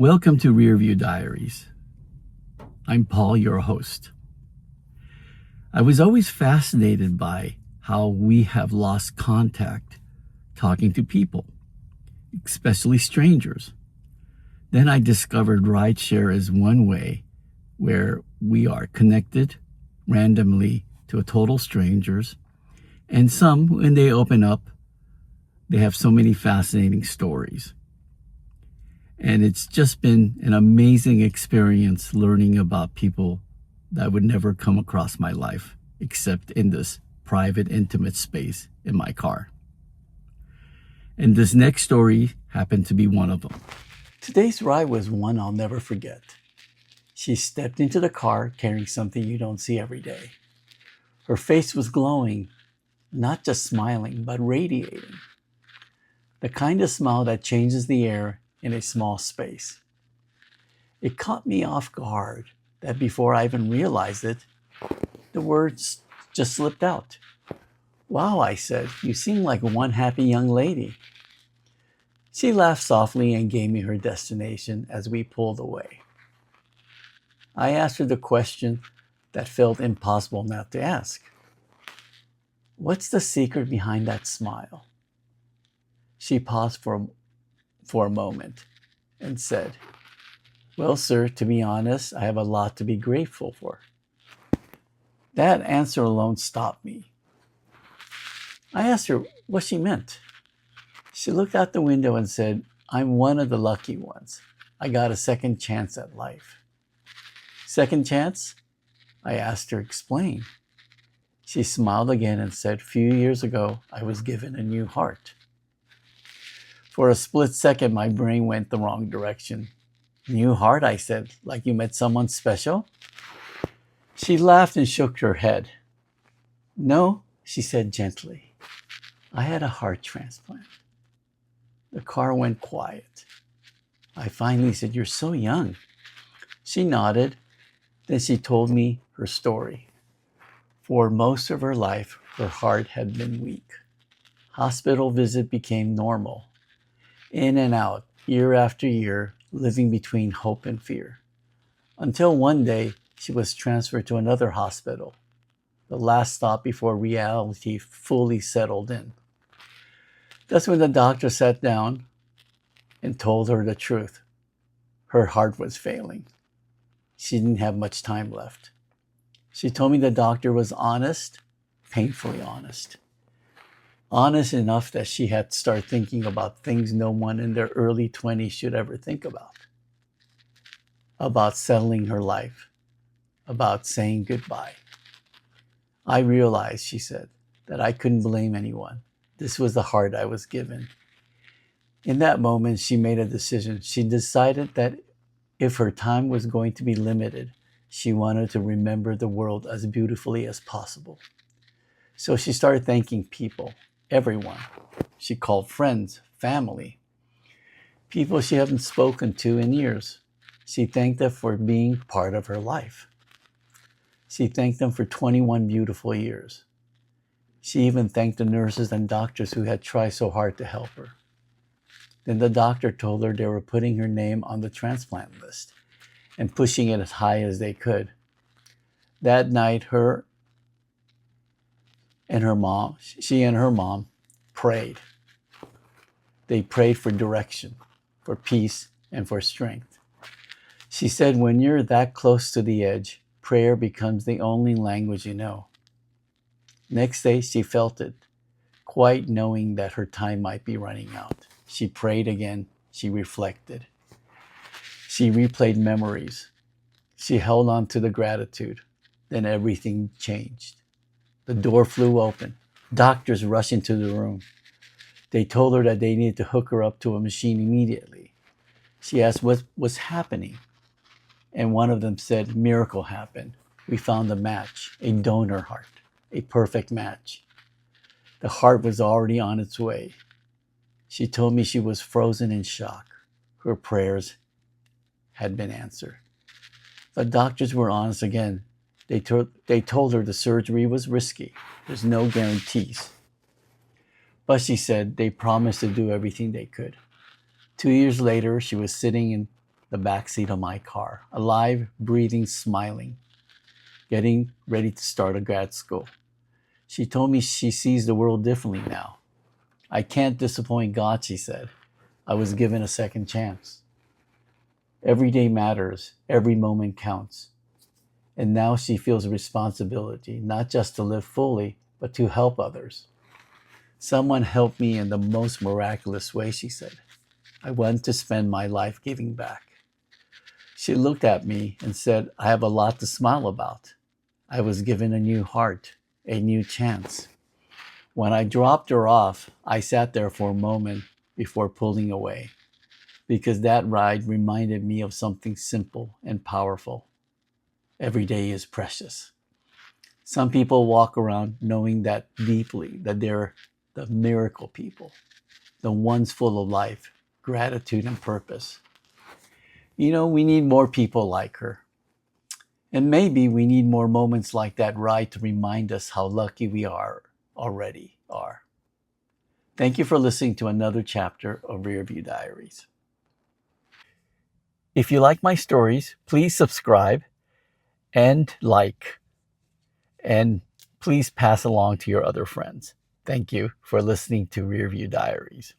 Welcome to Rearview Diaries. I'm Paul, your host. I was always fascinated by how we have lost contact talking to people, especially strangers. Then I discovered rideshare is one way where we are connected randomly to total strangers, and some, when they open up, they have so many fascinating stories. And it's just been an amazing experience learning about people that would never come across my life except in this private, intimate space in my car. And this next story happened to be one of them. Today's ride was one I'll never forget. She stepped into the car carrying something you don't see every day. Her face was glowing, not just smiling, but radiating. The kind of smile that changes the air in a small space. It caught me off guard that before I even realized it, the words just slipped out. "Wow," I said, "you seem like one happy young lady." She laughed softly and gave me her destination as we pulled away. I asked her the question that felt impossible not to ask. "What's the secret behind that smile?" She paused for a moment and said, "Well, sir, to be honest, I have a lot to be grateful for." That answer alone stopped me. I asked her what she meant. She looked out the window and said, "I'm one of the lucky ones. I got a second chance at life." "Second chance?" I asked her, "Explain." She smiled again and said, "Few years ago, I was given a new heart." For a split second, my brain went the wrong direction. "New heart," I said, "like you met someone special?" She laughed and shook her head. "No," she said gently. "I had a heart transplant." The car went quiet. I finally said, "You're so young." She nodded. Then she told me her story. For most of her life, her heart had been weak. Hospital visit became normal. In and out, year after year, living between hope and fear. Until one day, she was transferred to another hospital, the last stop before reality fully settled in. That's when the doctor sat down and told her the truth. Her heart was failing. She didn't have much time left. She told me the doctor was honest, painfully honest. Honest enough that she had to start thinking about things no one in their early 20s should ever think about settling her life, about saying goodbye. I realized, she said, that I couldn't blame anyone. This was the heart I was given. In that moment, she made a decision. She decided that if her time was going to be limited, she wanted to remember the world as beautifully as possible. So she started thanking people. Everyone. She called friends, family, people she hadn't spoken to in years. She thanked them for being part of her life. She thanked them for 21 beautiful years. She even thanked the nurses and doctors who had tried so hard to help her. Then the doctor told her they were putting her name on the transplant list and pushing it as high as they could. That night, she and her mom prayed. They prayed for direction, for peace, and for strength. She said, when you're that close to the edge, prayer becomes the only language you know. Next day, she felt it, quite knowing that her time might be running out. She prayed again. She reflected. She replayed memories. She held on to the gratitude. Then everything changed. The door flew open. Doctors rushed into the room. They told her that they needed to hook her up to a machine immediately. She asked what was happening. And one of them said, "Miracle happened. We found a match, a donor heart, a perfect match." The heart was already on its way. She told me she was frozen in shock. Her prayers had been answered. The doctors were honest again. They told her the surgery was risky. There's no guarantees. But she said they promised to do everything they could. 2 years later, she was sitting the back seat of my car, alive, breathing, smiling, getting ready to start a grad school. She told me she sees the world differently now. I can't disappoint God, she said. I was given a second chance. Every day matters, every moment counts. And now she feels a responsibility, not just to live fully, but to help others. Someone helped me in the most miraculous way, she said. I want to spend my life giving back. She looked at me and said, I have a lot to smile about. I was given a new heart, a new chance. When I dropped her off, I sat there for a moment before pulling away, because that ride reminded me of something simple and powerful. Every day is precious. Some people walk around knowing that deeply, that they're the miracle people, the ones full of life, gratitude, and purpose. We need more people like her. And maybe we need more moments like that ride to remind us how lucky we already are. Thank you for listening to another chapter of Rearview Diaries. If you like my stories, please subscribe and like, and please pass along to your other friends. Thank you for listening to Rearview Diaries.